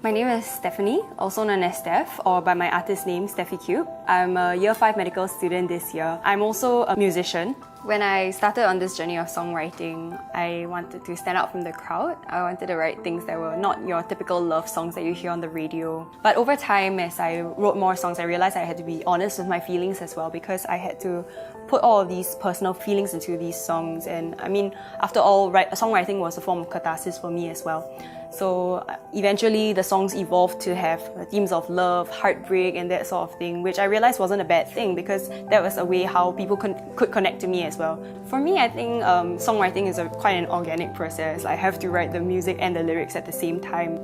My name is Stephanie, also known as Steph, or by my artist name, Steffi Cube. I'm a Year 5 medical student this year. I'm also a musician. When I started on this journey of songwriting, I wanted to stand out from the crowd. I wanted to write things that were not your typical love songs that you hear on the radio. But over time, as I wrote more songs, I realized I had to be honest with my feelings as well, because I had to put all of these personal feelings into these songs. And I mean, after all, songwriting was a form of catharsis for me as well. So eventually the songs evolved to have themes of love, heartbreak and that sort of thing, which I realized wasn't a bad thing because that was a way how people could connect to me as well. For me, I think songwriting is quite an organic process. I have to write the music and the lyrics at the same time.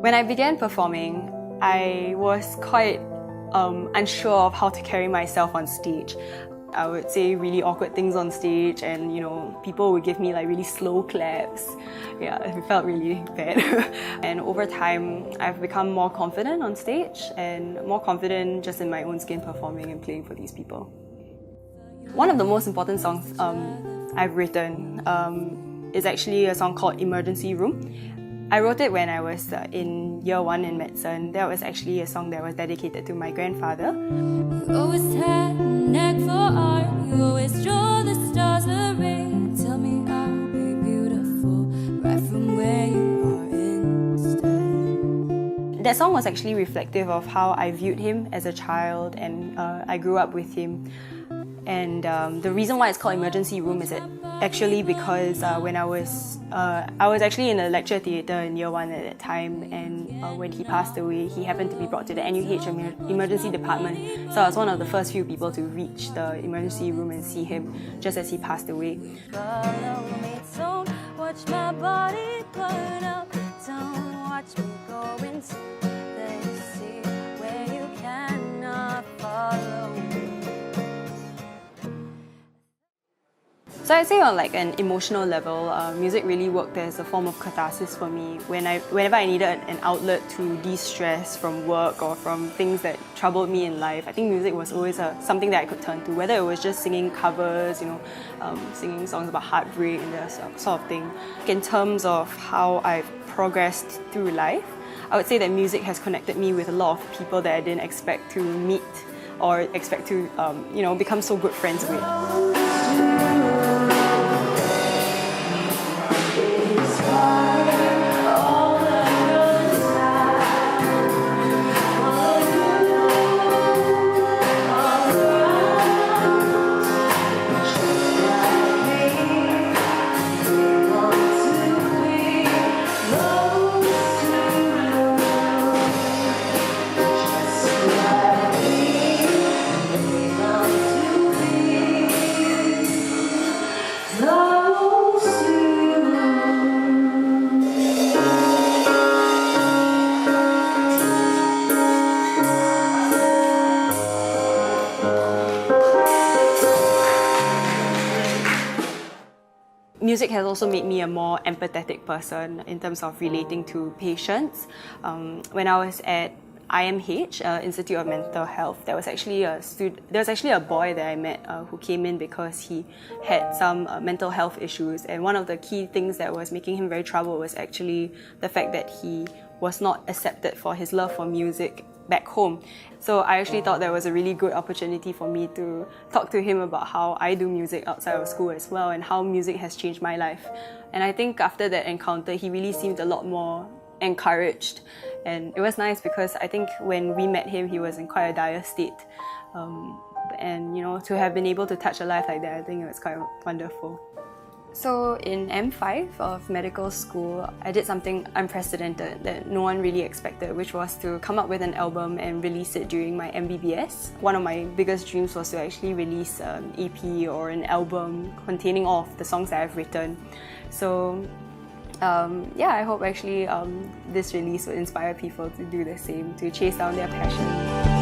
When I began performing, I was quite unsure of how to carry myself on stage. I would say really awkward things on stage and, people would give me like really slow claps. Yeah, it felt really bad. And over time, I've become more confident on stage and more confident just in my own skin performing and playing for these people. One of the most important songs I've written is actually a song called Emergency Room. I wrote it when I was in year 1 in medicine. That was actually a song that was dedicated to my grandfather. You always had a neck for art. You always draw the stars a ring. Tell me I'll be beautiful right from where you are instead. That song was actually reflective of how I viewed him as a child, and I grew up with him. And the reason why it's called Emergency Room is actually because when I was actually in a lecture theatre in year 1 at that time, and when he passed away, he happened to be brought to the NUH emergency department. So I was one of the first few people to reach the emergency room and see him just as he passed away. Follow me, don't watch my body burn up. Don't watch me go into the sea where you cannot follow me. So I'd say on like an emotional level, music really worked as a form of catharsis for me. Whenever I needed an outlet to de-stress from work or from things that troubled me in life, I think music was always something that I could turn to, whether it was just singing covers, singing songs about heartbreak and that sort of thing. In terms of how I've progressed through life, I would say that music has connected me with a lot of people that I didn't expect to meet or expect to, become so good friends with. Music has also made me a more empathetic person in terms of relating to patients. When I was at IMH, Institute of Mental Health, there was actually a boy that I met who came in because he had some mental health issues, and one of the key things that was making him very troubled was actually the fact that he was not accepted for his love for music back home. So I actually thought that was a really good opportunity for me to talk to him about how I do music outside of school as well and how music has changed my life. And I think after that encounter, he really seemed a lot more encouraged. And it was nice because I think when we met him, he was in quite a dire state. And to have been able to touch a life like that, I think it was quite wonderful. So in M5 of medical school, I did something unprecedented that no one really expected, which was to come up with an album and release it during my MBBS. One of my biggest dreams was to actually release an EP or an album containing all of the songs that I've written. So I hope actually this release will inspire people to do the same, to chase down their passion.